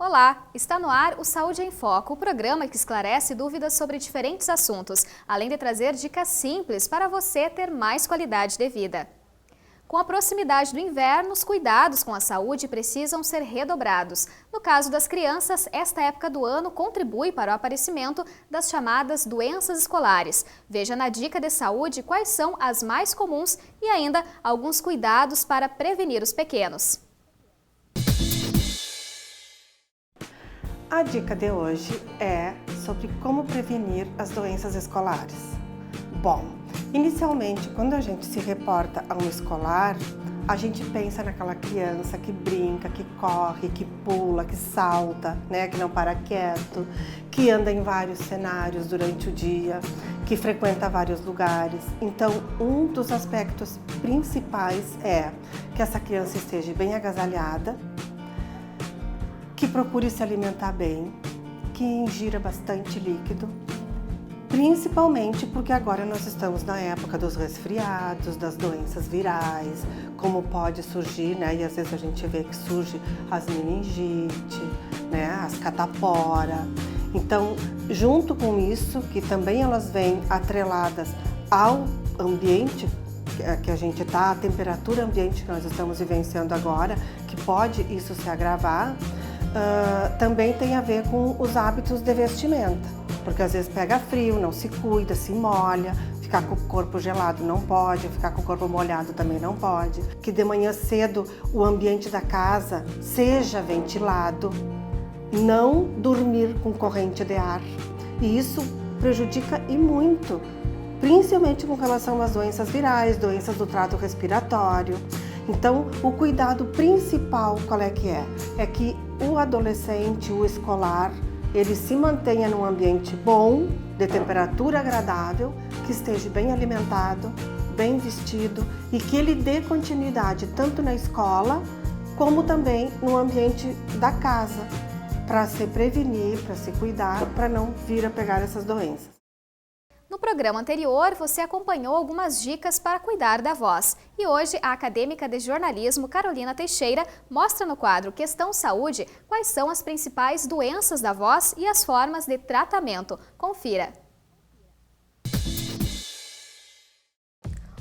Olá, está no ar o Saúde em Foco, o programa que esclarece dúvidas sobre diferentes assuntos, além de trazer dicas simples para você ter mais qualidade de vida. Com a proximidade do inverno, os cuidados com a saúde precisam ser redobrados. No caso das crianças, esta época do ano contribui para o aparecimento das chamadas doenças escolares. Veja na dica de saúde quais são as mais comuns e ainda alguns cuidados para prevenir os pequenos. A dica de hoje é sobre como prevenir as doenças escolares. Bom, inicialmente, quando a gente se reporta a um escolar, a gente pensa naquela criança que brinca, que corre, que pula, que salta, né, que não para quieto, que anda em vários cenários durante o dia, que frequenta vários lugares. Então, um dos aspectos principais é que essa criança esteja bem agasalhada, que procure se alimentar bem, que ingira bastante líquido, principalmente porque agora nós estamos na época dos resfriados, das doenças virais, como pode surgir, né? E às vezes a gente vê que surge as meningite, né? As catapora. Então, junto com isso, que também elas vêm atreladas ao ambiente que a gente está, a temperatura ambiente que nós estamos vivenciando agora, que pode isso se agravar, também tem a ver com os hábitos de vestimenta, porque às vezes pega frio, não se cuida, se molha, ficar com o corpo gelado não pode, ficar com o corpo molhado também não pode, que de manhã cedo o ambiente da casa seja ventilado, não dormir com corrente de ar, e isso prejudica e muito, principalmente com relação às doenças virais, doenças do trato respiratório. Então, o cuidado principal, qual é que é? É que o adolescente, o escolar, ele se mantenha num ambiente bom, de temperatura agradável, que esteja bem alimentado, bem vestido e que ele dê continuidade tanto na escola, como também no ambiente da casa, para se prevenir, para se cuidar, para não vir a pegar essas doenças. No programa anterior, você acompanhou algumas dicas para cuidar da voz. E hoje, a acadêmica de jornalismo Carolina Teixeira mostra no quadro Questão Saúde quais são as principais doenças da voz e as formas de tratamento. Confira!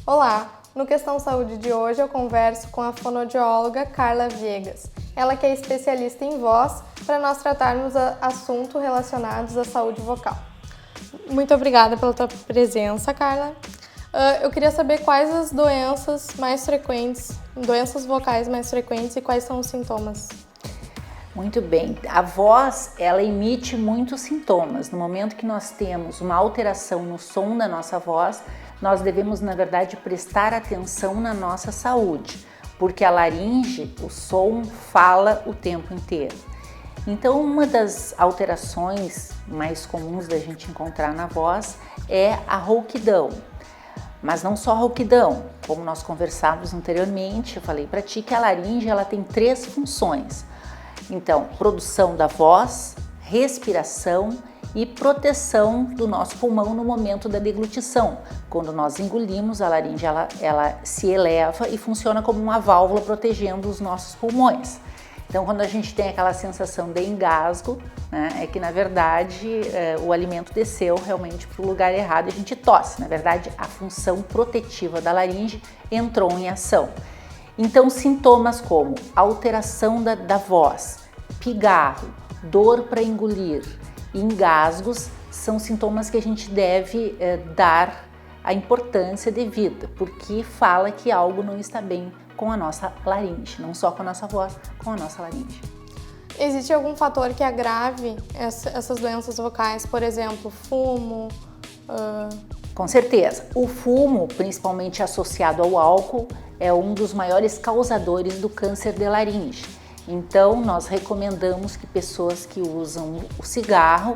Olá! No Questão Saúde de hoje eu converso com a fonoaudióloga Carla Viegas. Ela que é especialista em voz, para nós tratarmos assuntos relacionados à saúde vocal. Muito obrigada pela tua presença, Carla. Eu queria saber quais as doenças mais frequentes, doenças vocais mais frequentes e quais são os sintomas. Muito bem. A voz, ela emite muitos sintomas. No momento que nós temos uma alteração no som da nossa voz, nós devemos, na verdade, prestar atenção na nossa saúde, porque a laringe, o som, fala o tempo inteiro. Então, uma das alterações mais comuns da gente encontrar na voz é a rouquidão. Mas não só a rouquidão, como nós conversávamos anteriormente, eu falei para ti que a laringe ela tem 3 funções. Então, produção da voz, respiração e proteção do nosso pulmão no momento da deglutição. Quando nós engolimos, a laringe ela se eleva e funciona como uma válvula protegendo os nossos pulmões. Então, quando a gente tem aquela sensação de engasgo, né, é que na verdade o alimento desceu realmente para o lugar errado e a gente tosse. Na verdade, a função protetiva da laringe entrou em ação. Então, sintomas como alteração da voz, pigarro, dor para engolir e engasgos são sintomas que a gente deve dar a importância devida, porque fala que algo não está bem com a nossa laringe, não só com a nossa voz, com a nossa laringe. Existe algum fator que agrave essas doenças vocais, por exemplo, fumo? Com certeza. O fumo, principalmente associado ao álcool, é um dos maiores causadores do câncer de laringe. Então, nós recomendamos que pessoas que usam o cigarro,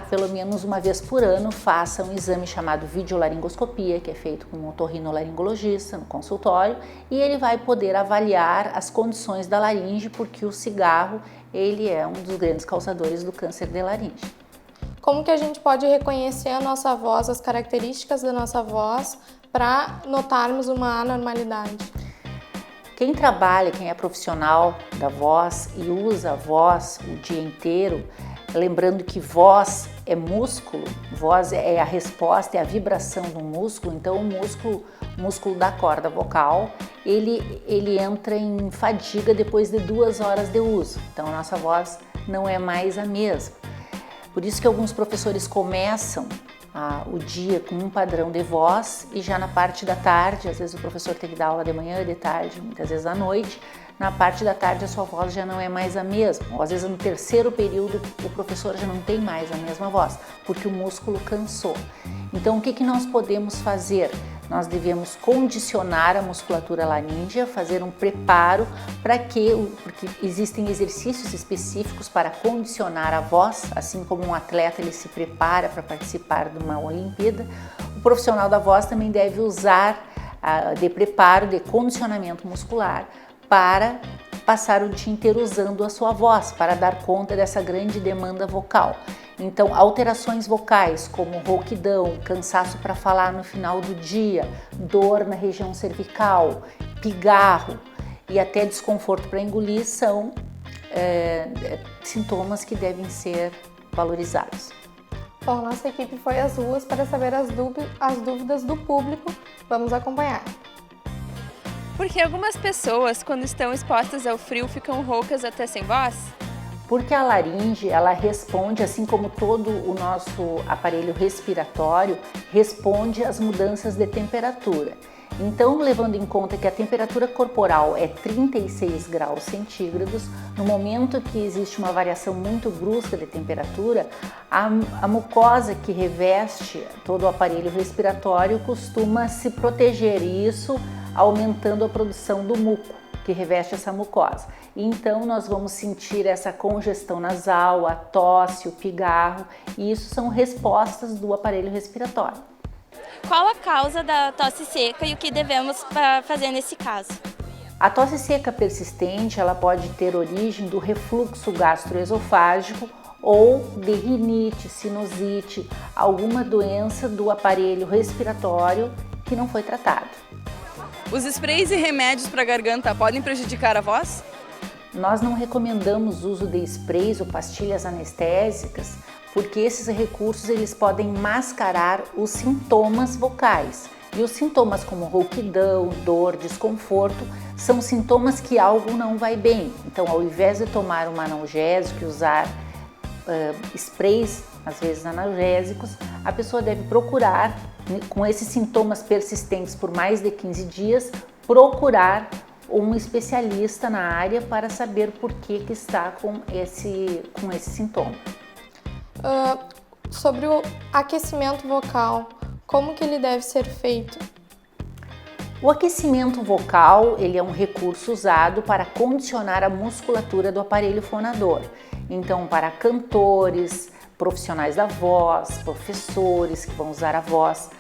pelo menos uma vez por ano, façam um exame chamado videolaringoscopia, que é feito com um otorrinolaringologista no consultório, e ele vai poder avaliar as condições da laringe, porque o cigarro ele é um dos grandes causadores do câncer de laringe. Como que a gente pode reconhecer a nossa voz, as características da nossa voz, para notarmos uma anormalidade? Quem trabalha, quem é profissional da voz e usa a voz o dia inteiro, lembrando que voz é músculo, voz é a resposta, é a vibração do músculo, então o músculo da corda vocal, ele entra em fadiga depois de 2 horas de uso, então a nossa voz não é mais a mesma. Por isso que alguns professores começam o dia com um padrão de voz e já na parte da tarde, às vezes o professor tem que dar aula de manhã, de tarde, muitas vezes à noite, na parte da tarde a sua voz já não é mais a mesma, ou às vezes no terceiro período o professor já não tem mais a mesma voz, porque o músculo cansou. Então o que nós podemos fazer? Nós devemos condicionar a musculatura laríngea, fazer um preparo porque existem exercícios específicos para condicionar a voz, assim como um atleta ele se prepara para participar de uma Olimpíada, o profissional da voz também deve usar de preparo, de condicionamento muscular para passar o dia inteiro usando a sua voz, para dar conta dessa grande demanda vocal. Então, alterações vocais como rouquidão, cansaço para falar no final do dia, dor na região cervical, pigarro e até desconforto para engolir são sintomas que devem ser valorizados. Bom, nossa equipe foi às ruas para saber as dúvidas do público. Vamos acompanhar. Porque algumas pessoas, quando estão expostas ao frio, ficam roucas até sem voz? Porque a laringe, ela responde, assim como todo o nosso aparelho respiratório, responde às mudanças de temperatura. Então, levando em conta que a temperatura corporal é 36 graus centígrados, no momento que existe uma variação muito brusca de temperatura, a mucosa que reveste todo o aparelho respiratório costuma se proteger, e isso aumentando a produção do muco que reveste essa mucosa. Então nós vamos sentir essa congestão nasal, a tosse, o pigarro, e isso são respostas do aparelho respiratório. Qual a causa da tosse seca e o que devemos fazer nesse caso? A tosse seca persistente, ela pode ter origem do refluxo gastroesofágico ou de rinite, sinusite, alguma doença do aparelho respiratório que não foi tratada. Os sprays e remédios para garganta podem prejudicar a voz? Nós não recomendamos o uso de sprays ou pastilhas anestésicas, porque esses recursos eles podem mascarar os sintomas vocais. E os sintomas como rouquidão, dor, desconforto, são sintomas que algo não vai bem. Então, ao invés de tomar um analgésico e usar sprays, às vezes analgésicos, a pessoa deve procurar, com esses sintomas persistentes por mais de 15 dias, procurar um especialista na área para saber por que está com esse sintoma. Sobre o aquecimento vocal, como que ele deve ser feito? O aquecimento vocal ele é um recurso usado para condicionar a musculatura do aparelho fonador. Então, para cantores, profissionais da voz, professores que vão usar a voz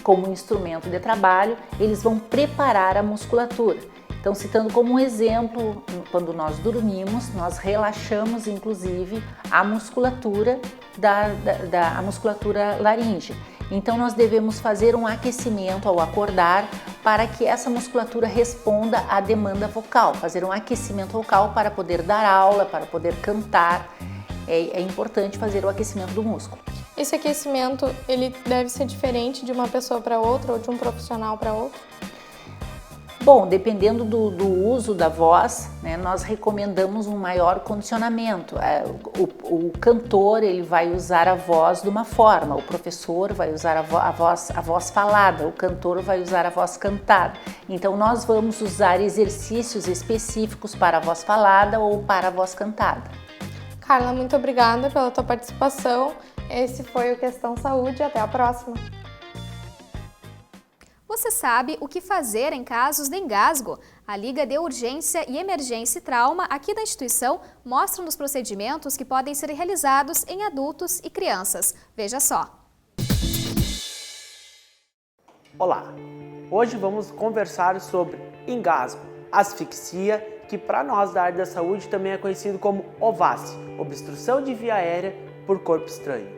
como instrumento de trabalho, eles vão preparar a musculatura. Então, citando como um exemplo, quando nós dormimos, nós relaxamos inclusive a musculatura a musculatura laríngea. Então, nós devemos fazer um aquecimento ao acordar para que essa musculatura responda à demanda vocal, fazer um aquecimento vocal para poder dar aula, para poder cantar. É importante fazer o aquecimento do músculo. Esse aquecimento, ele deve ser diferente de uma pessoa para outra ou de um profissional para outro? Bom, dependendo do uso da voz, né, nós recomendamos um maior condicionamento. O cantor ele vai usar a voz de uma forma, o professor vai usar a voz falada, o cantor vai usar a voz cantada. Então nós vamos usar exercícios específicos para a voz falada ou para a voz cantada. Carla, muito obrigada pela tua participação. Esse foi o Questão Saúde. Até a próxima. Você sabe o que fazer em casos de engasgo? A Liga de Urgência e Emergência e Trauma aqui da instituição mostra os procedimentos que podem ser realizados em adultos e crianças. Veja só. Olá! Hoje vamos conversar sobre engasgo, asfixia, que para nós da área da saúde também é conhecido como OVASI, obstrução de via aérea por corpo estranho.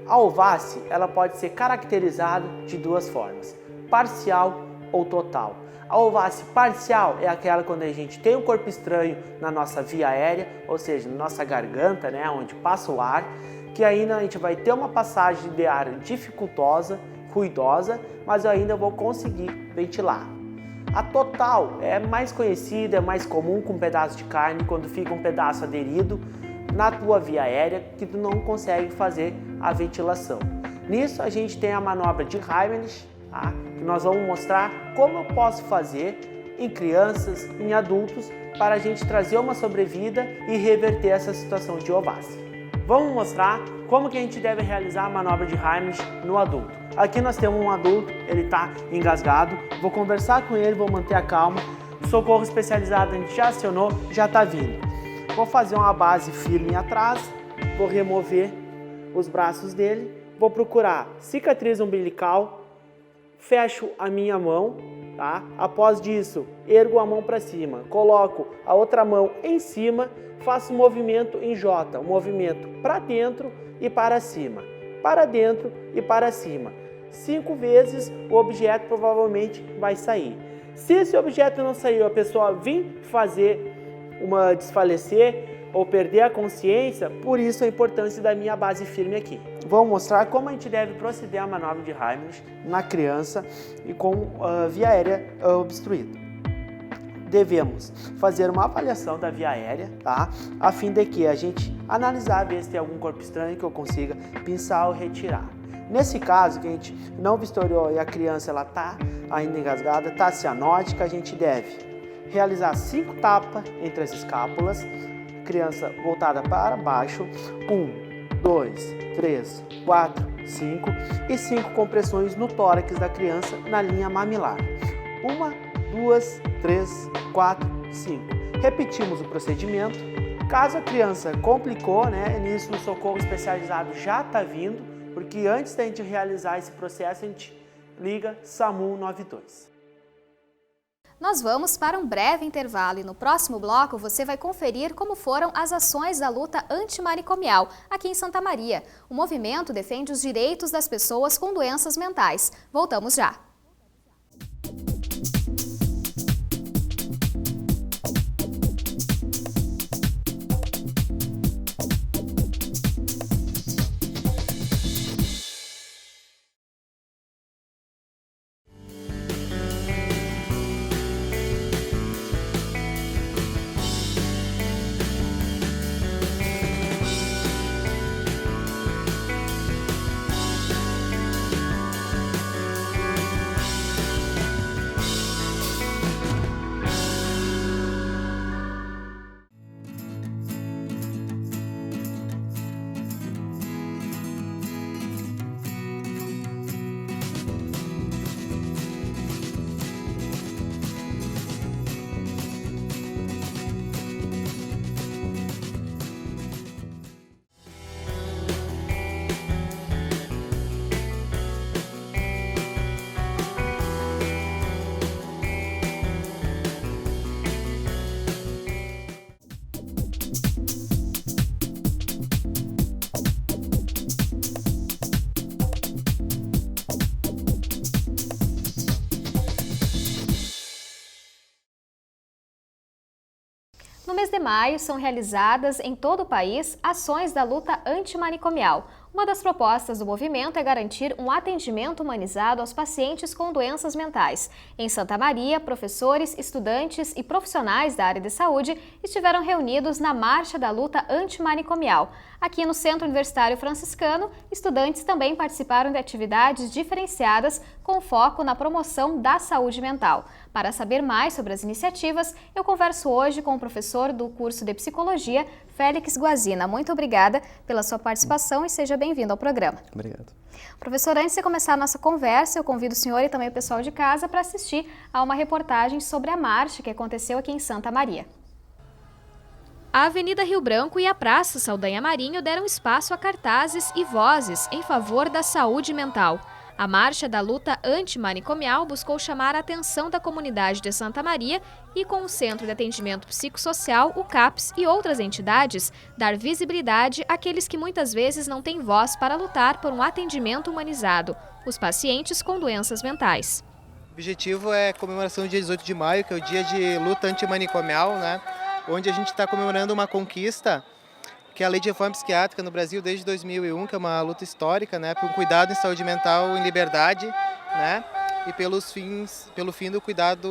A OVASI ela pode ser caracterizada de duas formas, parcial ou total. A ovácie parcial é aquela quando a gente tem um corpo estranho na nossa via aérea, ou seja, na nossa garganta, né, onde passa o ar, que ainda a gente vai ter uma passagem de ar dificultosa, ruidosa, mas eu ainda vou conseguir ventilar. A total é mais conhecida, é mais comum com um pedaço de carne, quando fica um pedaço aderido na tua via aérea que tu não consegue fazer a ventilação. Nisso a gente tem a manobra de Heimlich, tá? Que nós vamos mostrar como eu posso fazer em crianças, em adultos, para a gente trazer uma sobrevida e reverter essa situação de ovácie. Vamos mostrar como que a gente deve realizar a manobra de Heimlich no adulto. Aqui nós temos um adulto, ele está engasgado, vou conversar com ele, vou manter a calma. O socorro especializado a gente já acionou, já está vindo. Vou fazer uma base firme atrás, vou remover os braços dele, vou procurar cicatriz umbilical, fecho a minha mão, tá? Após disso, ergo a mão para cima, coloco a outra mão em cima, faço um movimento em J, um movimento para dentro e para cima, para dentro e para cima. 5 vezes o objeto provavelmente vai sair. Se esse objeto não saiu, a pessoa vir fazer uma desfalecer ou perder a consciência, por isso a importância da minha base firme aqui. Vou mostrar como a gente deve proceder a manobra de Heimlich na criança e com a via aérea obstruída. Devemos fazer uma avaliação da via aérea, tá? A fim de que a gente analisar, ver se tem algum corpo estranho que eu consiga pinçar ou retirar. Nesse caso, que a gente não vistoriou e a criança ela tá ainda engasgada, tá cianótica, a gente deve realizar 5 tapas entre as escápulas, criança voltada para baixo, 1, 2, 3, 4, 5 e 5 compressões no tórax da criança na linha mamilar. 1, 2, 3, 4, 5. Repetimos o procedimento. Caso a criança complicou, né, nisso o socorro especializado já está vindo, porque antes da gente realizar esse processo, a gente liga SAMU 92. Nós vamos para um breve intervalo e no próximo bloco você vai conferir como foram as ações da luta antimanicomial aqui em Santa Maria. O movimento defende os direitos das pessoas com doenças mentais. Voltamos já! No mês de maio, são realizadas em todo o país ações da luta antimanicomial. Uma das propostas do movimento é garantir um atendimento humanizado aos pacientes com doenças mentais. Em Santa Maria, professores, estudantes e profissionais da área de saúde estiveram reunidos na Marcha da Luta Antimanicomial. Aqui no Centro Universitário Franciscano, estudantes também participaram de atividades diferenciadas com foco na promoção da saúde mental. Para saber mais sobre as iniciativas, eu converso hoje com o professor do curso de Psicologia, Félix Guazina. Muito obrigada pela sua participação e seja bem-vindo ao programa. Obrigado. Professor, antes de começar a nossa conversa, eu convido o senhor e também o pessoal de casa para assistir a uma reportagem sobre a marcha que aconteceu aqui em Santa Maria. A Avenida Rio Branco e a Praça Saldanha Marinho deram espaço a cartazes e vozes em favor da saúde mental. A Marcha da Luta Antimanicomial buscou chamar a atenção da comunidade de Santa Maria e, com o Centro de Atendimento Psicossocial, o CAPS e outras entidades, dar visibilidade àqueles que muitas vezes não têm voz para lutar por um atendimento humanizado, os pacientes com doenças mentais. objetivo é a comemoração do dia 18 de maio, que é o dia de luta antimanicomial, né? Onde a gente está comemorando uma conquista, que é a Lei de Reforma Psiquiátrica no Brasil desde 2001, que é uma luta histórica, né? Por um cuidado em saúde mental em liberdade, né? E pelo fim do cuidado,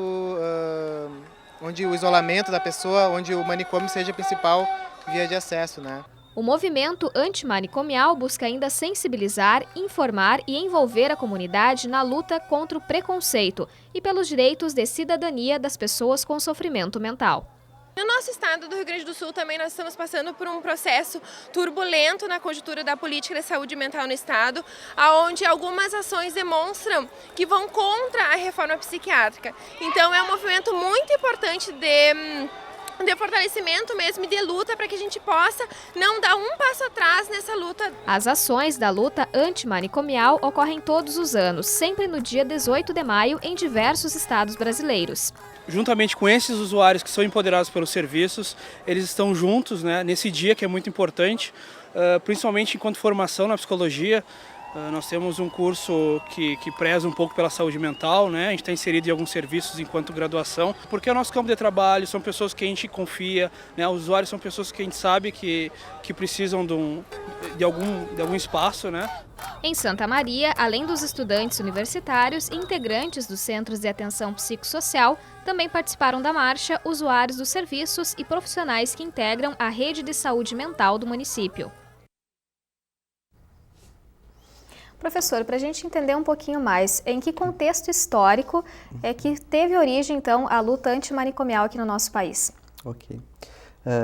onde o isolamento da pessoa, onde o manicômio seja a principal via de acesso, né? O movimento antimanicomial busca ainda sensibilizar, informar e envolver a comunidade na luta contra o preconceito e pelos direitos de cidadania das pessoas com sofrimento mental. No nosso estado do Rio Grande do Sul também nós estamos passando por um processo turbulento na conjuntura da política de saúde mental no estado, onde algumas ações demonstram que vão contra a reforma psiquiátrica. Então é um movimento muito importante de fortalecimento mesmo e de luta para que a gente possa não dar um passo atrás nessa luta. As ações da luta antimanicomial ocorrem todos os anos, sempre no dia 18 de maio em diversos estados brasileiros. Juntamente com esses usuários que são empoderados pelos serviços, eles estão juntos, né, nesse dia que é muito importante, principalmente enquanto formação na psicologia. Nós temos um curso que preza um pouco pela saúde mental, né? A gente está inserido em alguns serviços enquanto graduação, porque é o nosso campo de trabalho, são pessoas que a gente confia, né? Os usuários são pessoas que a gente sabe que precisam de algum espaço, né? Em Santa Maria, além dos estudantes universitários e integrantes dos Centros de Atenção Psicossocial, também participaram da marcha usuários dos serviços e profissionais que integram a rede de saúde mental do município. Professor, para a gente entender um pouquinho mais, em que contexto histórico é que teve origem, então, a luta antimanicomial aqui no nosso país? Ok.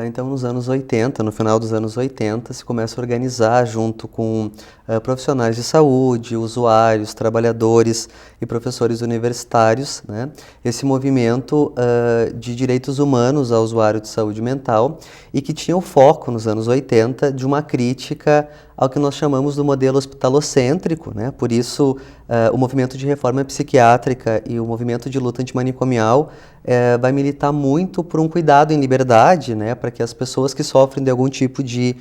Então, nos anos 80, no final dos anos 80, se começa a organizar junto com profissionais de saúde, usuários, trabalhadores e professores universitários, né, esse movimento de direitos humanos ao usuário de saúde mental e que tinha o foco, nos anos 80, de uma crítica ao que nós chamamos do modelo hospitalocêntrico, né? Por isso, o movimento de reforma psiquiátrica e o movimento de luta antimanicomial vai militar muito por um cuidado em liberdade, né? Para que as pessoas que sofrem de algum tipo de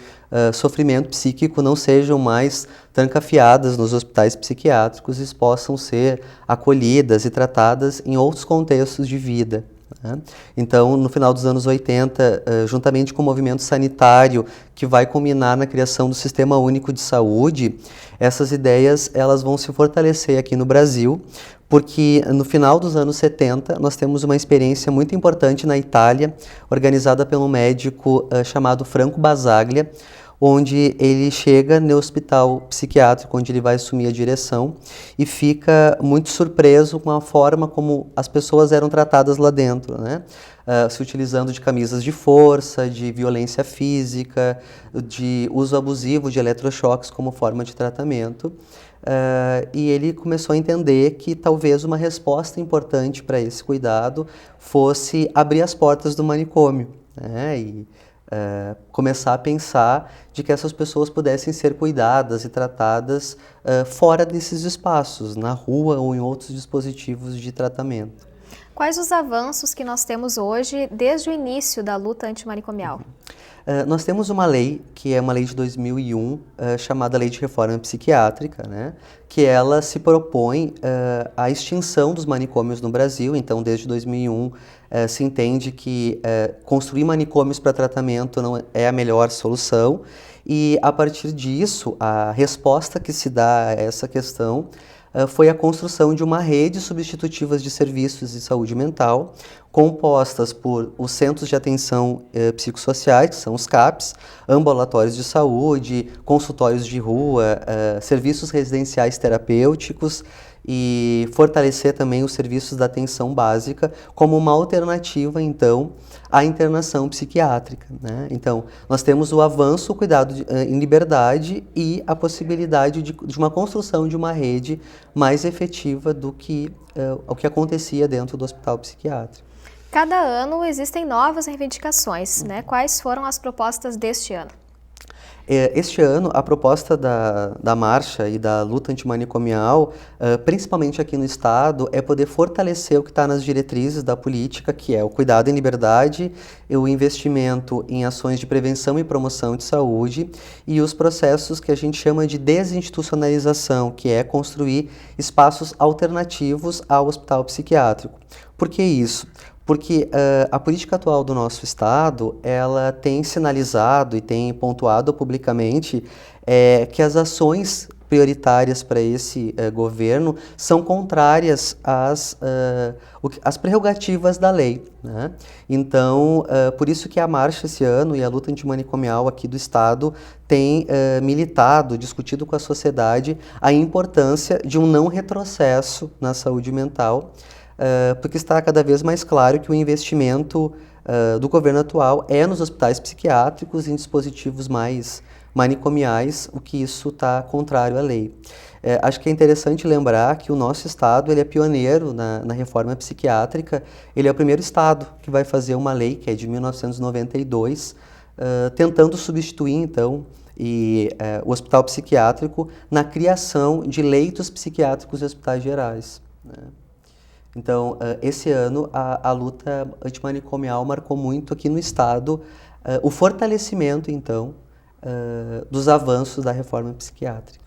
sofrimento psíquico não sejam mais trancafiadas nos hospitais psiquiátricos e possam ser acolhidas e tratadas em outros contextos de vida. Então, no final dos anos 80, juntamente com o movimento sanitário, que vai culminar na criação do Sistema Único de Saúde, essas ideias elas vão se fortalecer aqui no Brasil, porque no final dos anos 70 nós temos uma experiência muito importante na Itália, organizada por um médico chamado Franco Basaglia, onde ele chega no hospital psiquiátrico, onde ele vai assumir a direção, e fica muito surpreso com a forma como as pessoas eram tratadas lá dentro, né? Se utilizando de camisas de força, de violência física, de uso abusivo de eletrochoques como forma de tratamento. E ele começou a entender que talvez uma resposta importante para esse cuidado fosse abrir as portas do manicômio, né? E começar a pensar de que essas pessoas pudessem ser cuidadas e tratadas fora desses espaços, na rua ou em outros dispositivos de tratamento. Quais os avanços que nós temos hoje desde o início da luta antimanicomial? Nós temos uma lei, que é uma lei de 2001, chamada Lei de Reforma Psiquiátrica, né? Que ela se propõe à extinção dos manicômios no Brasil. Então, desde 2001, se entende que construir manicômios para tratamento não é a melhor solução. E, a partir disso, a resposta que se dá a essa questão foi a construção de uma rede substitutiva de serviços de saúde mental, compostas por os Centros de Atenção Psicossociais, que são os CAPs, ambulatórios de saúde, consultórios de rua, serviços residenciais terapêuticos, e fortalecer também os serviços da atenção básica como uma alternativa, então, à internação psiquiátrica, né? Então, nós temos o avanço, o cuidado em liberdade e a possibilidade de uma construção de uma rede mais efetiva do que o que acontecia dentro do hospital psiquiátrico. Cada ano existem novas reivindicações, né? Quais foram as propostas deste ano? Este ano, a proposta da marcha e da luta antimanicomial, principalmente aqui no Estado, é poder fortalecer o que está nas diretrizes da política, que é o cuidado em liberdade, o investimento em ações de prevenção e promoção de saúde e os processos que a gente chama de desinstitucionalização, que é construir espaços alternativos ao hospital psiquiátrico. Por que isso? Porque a política atual do nosso Estado, ela tem sinalizado e tem pontuado publicamente que as ações prioritárias para esse governo são contrárias às prerrogativas da lei, né? Então, por isso que a marcha esse ano e a luta antimanicomial aqui do Estado tem militado, discutido com a sociedade a importância de um não retrocesso na saúde mental, porque está cada vez mais claro que o investimento do governo atual é nos hospitais psiquiátricos e em dispositivos mais manicomiais, o que isso está contrário à lei. Acho que é interessante lembrar que o nosso Estado ele é pioneiro na reforma psiquiátrica, ele é o primeiro Estado que vai fazer uma lei, que é de 1992, tentando substituir, então, o hospital psiquiátrico na criação de leitos psiquiátricos em hospitais gerais, né? Então, esse ano, a luta antimanicomial marcou muito aqui no Estado o fortalecimento, então, dos avanços da reforma psiquiátrica.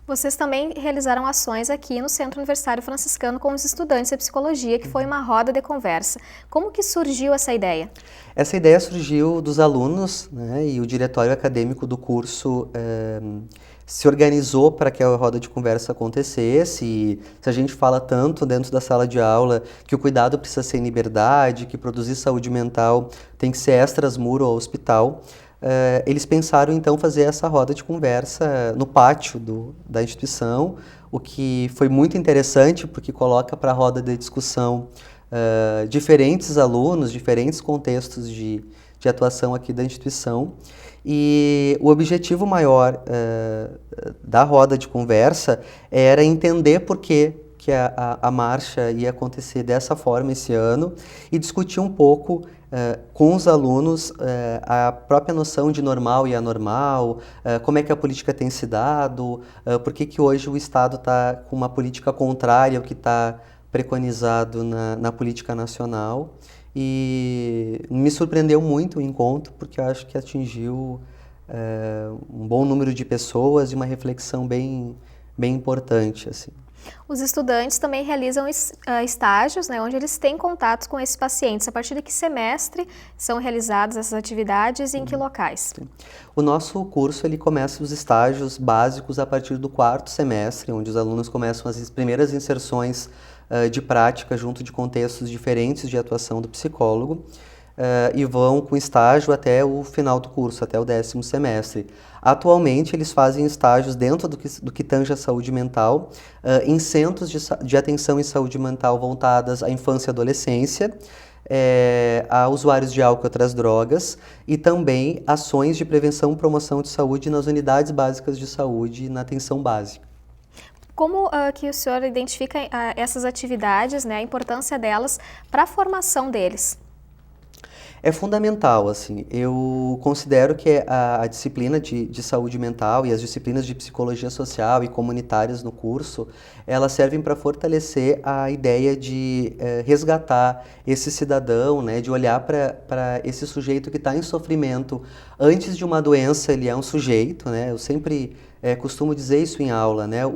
Vocês também realizaram ações aqui no Centro Universitário Franciscano com os estudantes de psicologia, que foi uma roda de conversa. Como que surgiu essa ideia? Essa ideia surgiu dos alunos, né, e o diretório acadêmico do curso se organizou para que a roda de conversa acontecesse. E se a gente fala tanto dentro da sala de aula que o cuidado precisa ser em liberdade, que produzir saúde mental tem que ser extras-muro ao hospital, eles pensaram então fazer essa roda de conversa no pátio da instituição, o que foi muito interessante porque coloca para a roda de discussão diferentes alunos, diferentes contextos de atuação aqui da instituição. E o objetivo maior da roda de conversa era entender por que a marcha ia acontecer dessa forma esse ano e discutir um pouco com os alunos a própria noção de normal e anormal, como é que a política tem se dado, por que hoje o Estado está com uma política contrária ao que está preconizado na política nacional. E me surpreendeu muito o encontro, porque eu acho que atingiu um bom número de pessoas e uma reflexão bem importante, assim. Os estudantes também realizam estágios, né, onde eles têm contatos com esses pacientes. A partir de que semestre são realizadas essas atividades e em que locais? Sim. O nosso curso ele começa os estágios básicos a partir do 4º semestre, onde os alunos começam as primeiras inserções de prática junto de contextos diferentes de atuação do psicólogo e vão com estágio até o final do curso, até o 10º semestre. Atualmente, eles fazem estágios dentro do que tange a saúde mental, em centros de atenção em saúde mental voltadas à infância e adolescência, a usuários de álcool e outras drogas, e também ações de prevenção e promoção de saúde nas unidades básicas de saúde na atenção básica. Como que o senhor identifica essas atividades, né, a importância delas para a formação deles? É fundamental, assim, eu considero que a disciplina de saúde mental e as disciplinas de psicologia social e comunitárias no curso, elas servem para fortalecer a ideia de resgatar esse cidadão, né, de olhar para esse sujeito que está em sofrimento. Antes de uma doença, ele é um sujeito, né, eu sempre costumo dizer isso em aula, né,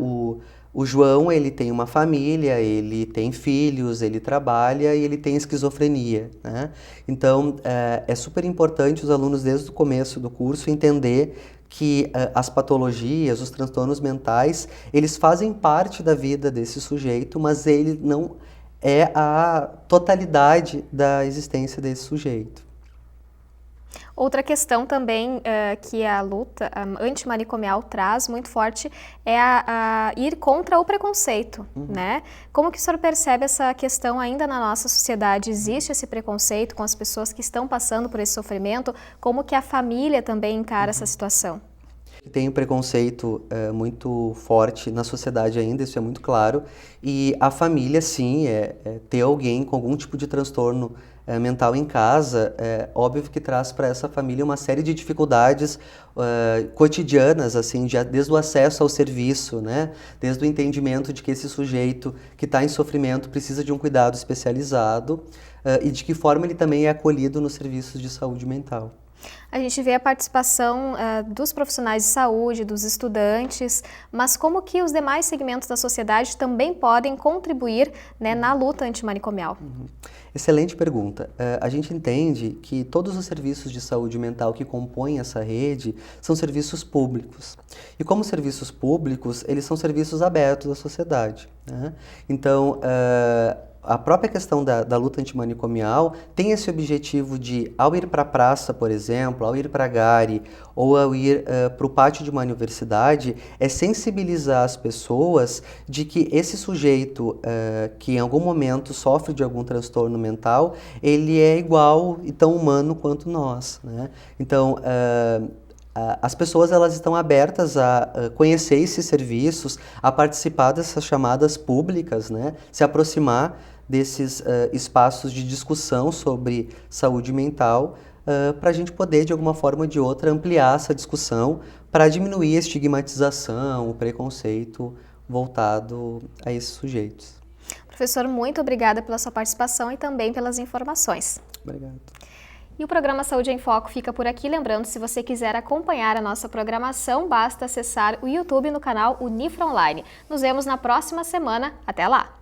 o João, ele tem uma família, ele tem filhos, ele trabalha e ele tem esquizofrenia, né? Então, é super importante os alunos, desde o começo do curso, entender que as patologias, os transtornos mentais, eles fazem parte da vida desse sujeito, mas ele não é a totalidade da existência desse sujeito. Outra questão também que a luta antimanicomial traz muito forte é a ir contra o preconceito, né? Como que o senhor percebe essa questão ainda na nossa sociedade? Existe esse preconceito com as pessoas que estão passando por esse sofrimento? Como que a família também encara essa situação? Tem um preconceito muito forte na sociedade ainda, isso é muito claro. E a família, sim, ter alguém com algum tipo de transtorno mental em casa, é óbvio que traz para essa família uma série de dificuldades cotidianas, assim, desde o acesso ao serviço, né? Desde o entendimento de que esse sujeito que está em sofrimento precisa de um cuidado especializado e de que forma ele também é acolhido nos serviços de saúde mental. A gente vê a participação dos profissionais de saúde, dos estudantes, mas como que os demais segmentos da sociedade também podem contribuir, né, na luta antimanicomial? Excelente pergunta. A gente entende que todos os serviços de saúde mental que compõem essa rede são serviços públicos. E como serviços públicos, eles são serviços abertos à sociedade, né? Então, a própria questão da luta antimanicomial tem esse objetivo de, ao ir para a praça, por exemplo, ao ir para a Gare ou ao ir para o pátio de uma universidade, é sensibilizar as pessoas de que esse sujeito que em algum momento sofre de algum transtorno mental, ele é igual e tão humano quanto nós, né? Então, as pessoas elas estão abertas a conhecer esses serviços, a participar dessas chamadas públicas, né? Se aproximar desses espaços de discussão sobre saúde mental, para a gente poder, de alguma forma ou de outra, ampliar essa discussão para diminuir a estigmatização, o preconceito voltado a esses sujeitos. Professor, muito obrigada pela sua participação e também pelas informações. Obrigado. E o programa Saúde em Foco fica por aqui. Lembrando, se você quiser acompanhar a nossa programação, basta acessar o YouTube no canal Unifra Online. Nos vemos na próxima semana. Até lá!